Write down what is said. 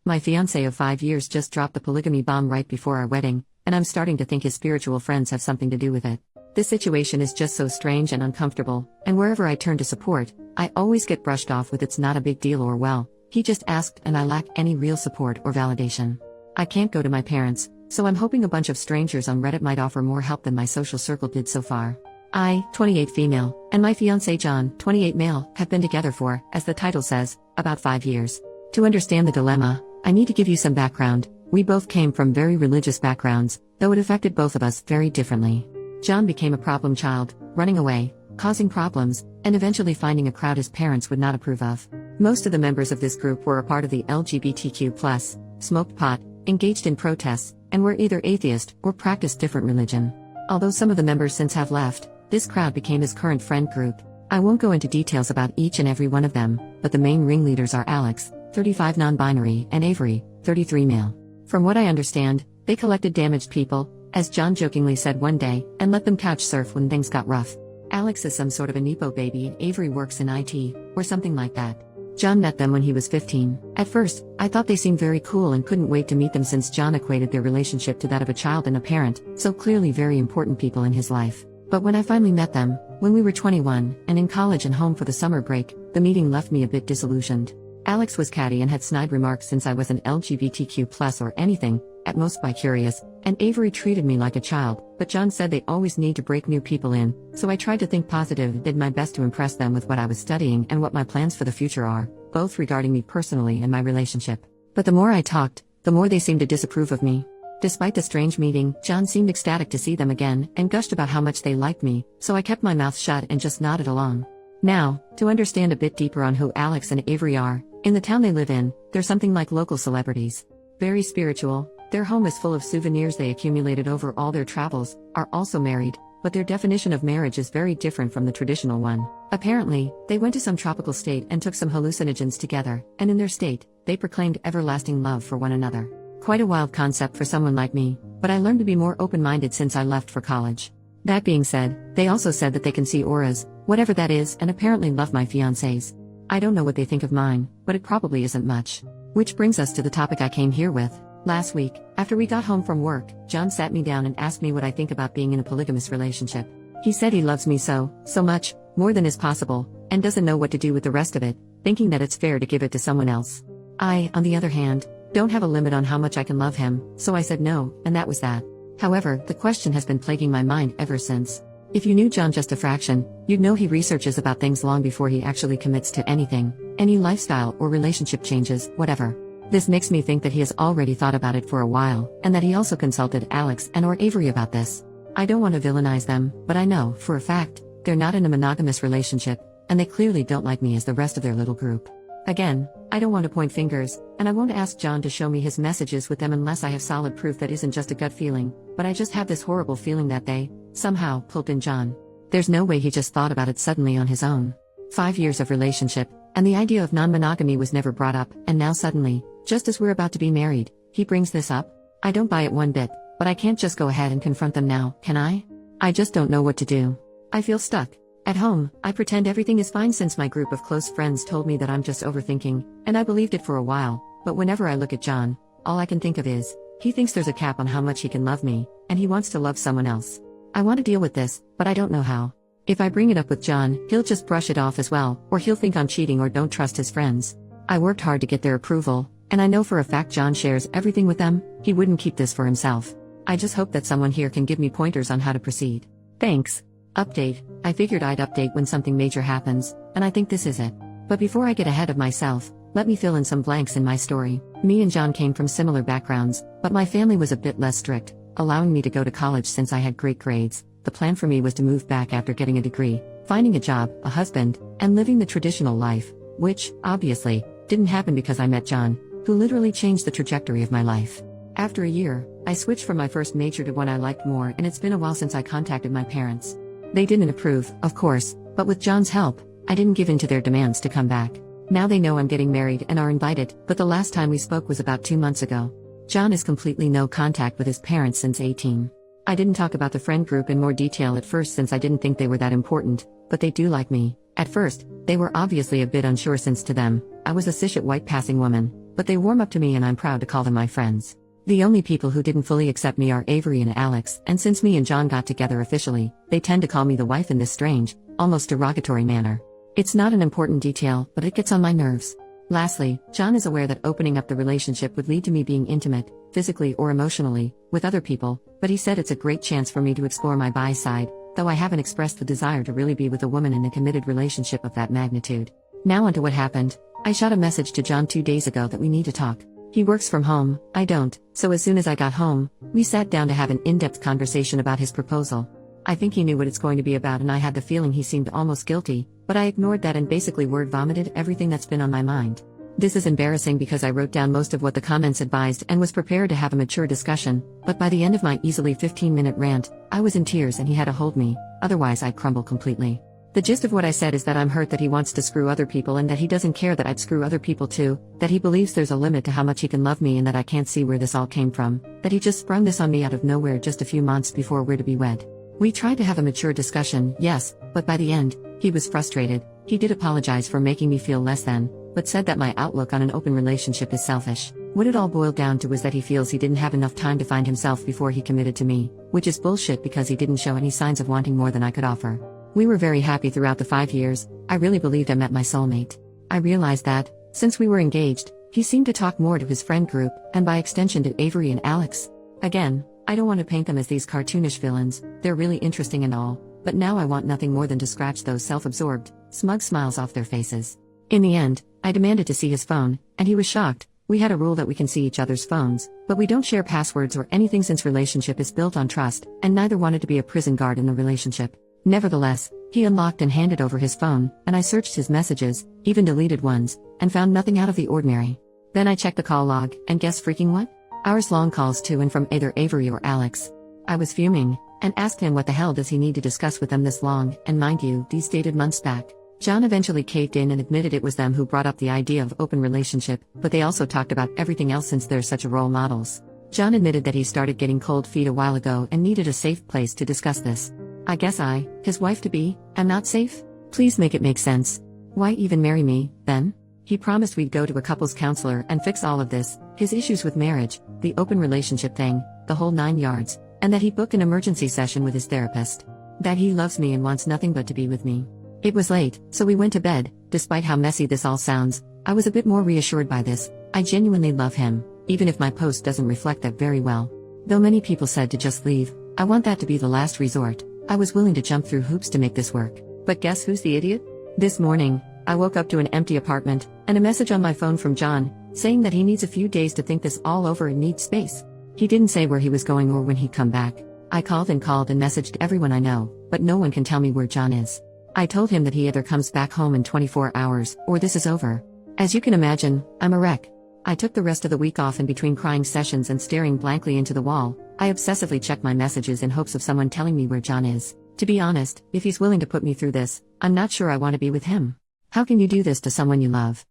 My fiancé of 5 years just dropped the polygamy bomb right before our wedding, and I'm starting to think his spiritual friends have something to do with it. This situation is just so strange and uncomfortable, and wherever I turn to support, I always get brushed off with "it's not a big deal" or "well, he just asked," and I lack any real support or validation. I can't go to my parents, so I'm hoping a bunch of strangers on Reddit might offer more help than my social circle did so far. I, 28 female, and my fiancé John, 28 male, have been together for, as the title says, about 5 years. To understand the dilemma, I need to give you some background. We both came from very religious backgrounds, though it affected both of us very differently. John became a problem child, running away, causing problems, and eventually finding a crowd his parents would not approve of. Most of the members of this group were a part of the LGBTQ+, smoked pot, engaged in protests, and were either atheist or practiced different religion. Although some of the members since have left, this crowd became his current friend group. I won't go into details about each and every one of them, but the main ringleaders are Alex, 35 non-binary, and Avery, 33 male. From what I understand, they collected damaged people, as John jokingly said one day, and let them couch surf when things got rough. Alex is some sort of a Nepo baby and Avery works in IT, or something like that. John met them when he was 15. At first, I thought they seemed very cool and couldn't wait to meet them since John equated their relationship to that of a child and a parent, so clearly very important people in his life. But when I finally met them, when we were 21, and in college and home for the summer break, the meeting left me a bit disillusioned. Alex was catty and had snide remarks since I wasn't LGBTQ+ or anything, at most bi-curious, and Avery treated me like a child, but John said they always need to break new people in, so I tried to think positive and did my best to impress them with what I was studying and what my plans for the future are, both regarding me personally and my relationship. But the more I talked, the more they seemed to disapprove of me. Despite the strange meeting, John seemed ecstatic to see them again, and gushed about how much they liked me, so I kept my mouth shut and just nodded along. Now, to understand a bit deeper on who Alex and Avery are, in the town they live in, they're something like local celebrities. Very spiritual, their home is full of souvenirs they accumulated over all their travels, are also married, but their definition of marriage is very different from the traditional one. Apparently, they went to some tropical state and took some hallucinogens together, and in their state, they proclaimed everlasting love for one another. Quite a wild concept for someone like me, but I learned to be more open-minded since I left for college. That being said, they also said that they can see auras, whatever that is, and apparently love my fiancés. I don't know what they think of mine, but it probably isn't much. Which brings us to the topic I came here with. Last week, after we got home from work, John sat me down and asked me what I think about being in a polygamous relationship. He said he loves me so much, more than is possible, and doesn't know what to do with the rest of it, thinking that it's fair to give it to someone else. I, on the other hand, don't have a limit on how much I can love him, so I said no, and that was that. However, the question has been plaguing my mind ever since. If you knew John just a fraction, you'd know he researches about things long before he actually commits to anything, any lifestyle or relationship changes, whatever. This makes me think that he has already thought about it for a while, and that he also consulted Alex and or Avery about this. I don't want to villainize them, but I know, for a fact, they're not in a monogamous relationship, and they clearly don't like me as the rest of their little group. Again, I don't want to point fingers, and I won't ask John to show me his messages with them unless I have solid proof that isn't just a gut feeling, but I just have this horrible feeling that they, somehow, pulled in John. There's no way he just thought about it suddenly on his own. 5 years of relationship, and the idea of non-monogamy was never brought up, and now suddenly, just as we're about to be married, he brings this up? I don't buy it one bit, but I can't just go ahead and confront them now, can I? I just don't know what to do. I feel stuck. At home, I pretend everything is fine since my group of close friends told me that I'm just overthinking, and I believed it for a while, but whenever I look at John, all I can think of is, he thinks there's a cap on how much he can love me, and he wants to love someone else. I want to deal with this, but I don't know how. If I bring it up with John, he'll just brush it off as well, or he'll think I'm cheating or don't trust his friends. I worked hard to get their approval, and I know for a fact John shares everything with them. He wouldn't keep this for himself. I just hope that someone here can give me pointers on how to proceed. Thanks. Update. I figured I'd update when something major happens, and I think this is it. But before I get ahead of myself, let me fill in some blanks in my story. Me and John came from similar backgrounds, but my family was a bit less strict, allowing me to go to college since I had great grades. The plan for me was to move back after getting a degree, finding a job, a husband, and living the traditional life, which, obviously, didn't happen because I met John, who literally changed the trajectory of my life. After a year, I switched from my first major to one I liked more, and it's been a while since I contacted my parents. They didn't approve, of course, but with John's help, I didn't give in to their demands to come back. Now they know I'm getting married and are invited, but the last time we spoke was about 2 months ago. John has completely no contact with his parents since 18. I didn't talk about the friend group in more detail at first since I didn't think they were that important, but they do like me. At first, they were obviously a bit unsure since to them, I was a cishet white passing woman, but they warm up to me and I'm proud to call them my friends. The only people who didn't fully accept me are Avery and Alex, and since me and John got together officially, they tend to call me the wife in this strange, almost derogatory manner. It's not an important detail, but it gets on my nerves. Lastly, John is aware that opening up the relationship would lead to me being intimate, physically or emotionally, with other people, but he said it's a great chance for me to explore my bi side, though I haven't expressed the desire to really be with a woman in a committed relationship of that magnitude. Now onto what happened. I shot a message to John 2 days ago that we need to talk. He works from home, I don't, so as soon as I got home, we sat down to have an in-depth conversation about his proposal. I think he knew what it's going to be about and I had the feeling he seemed almost guilty, but I ignored that and basically word vomited everything that's been on my mind. This is embarrassing because I wrote down most of what the comments advised and was prepared to have a mature discussion, but by the end of my easily 15-minute rant, I was in tears and he had to hold me, otherwise I'd crumble completely. The gist of what I said is that I'm hurt that he wants to screw other people and that he doesn't care that I'd screw other people too, that he believes there's a limit to how much he can love me and that I can't see where this all came from, that he just sprung this on me out of nowhere just a few months before we're to be wed. We tried to have a mature discussion, yes, but by the end, he was frustrated. He did apologize for making me feel less than, but said that my outlook on an open relationship is selfish. What it all boiled down to was that he feels he didn't have enough time to find himself before he committed to me, which is bullshit because he didn't show any signs of wanting more than I could offer. We were very happy throughout the 5 years. I really believed I met my soulmate. I realized that, since we were engaged, he seemed to talk more to his friend group, and by extension to Avery and Alex. Again, I don't want to paint them as these cartoonish villains, they're really interesting and all, but now I want nothing more than to scratch those self-absorbed, smug smiles off their faces. In the end, I demanded to see his phone, and he was shocked. We had a rule that we can see each other's phones, but we don't share passwords or anything since relationship is built on trust, and neither wanted to be a prison guard in the relationship. Nevertheless, he unlocked and handed over his phone, and I searched his messages, even deleted ones, and found nothing out of the ordinary. Then I checked the call log, and guess freaking what? Hours-long calls to and from either Avery or Alex. I was fuming, and asked him what the hell does he need to discuss with them this long, and mind you, these dated months back. John eventually caved in and admitted it was them who brought up the idea of open relationship, but they also talked about everything else since they're such role models. John admitted that he started getting cold feet a while ago and needed a safe place to discuss this. I guess I, his wife-to-be, am not safe? Please make it make sense. Why even marry me, then? He promised we'd go to a couples counselor and fix all of this, his issues with marriage, the open relationship thing, the whole 9 yards, and that he'd book an emergency session with his therapist. That he loves me and wants nothing but to be with me. It was late, so we went to bed. Despite how messy this all sounds, I was a bit more reassured by this. I genuinely love him, even if my post doesn't reflect that very well. Though many people said to just leave, I want that to be the last resort. I was willing to jump through hoops to make this work. But guess who's the idiot? This morning, I woke up to an empty apartment, and a message on my phone from John, saying that he needs a few days to think this all over and needs space. He didn't say where he was going or when he'd come back. I called and messaged everyone I know, but no one can tell me where John is. I told him that he either comes back home in 24 hours, or this is over. As you can imagine, I'm a wreck. I took the rest of the week off in between crying sessions and staring blankly into the wall. I obsessively checked my messages in hopes of someone telling me where John is. To be honest, if he's willing to put me through this, I'm not sure I want to be with him. How can you do this to someone you love?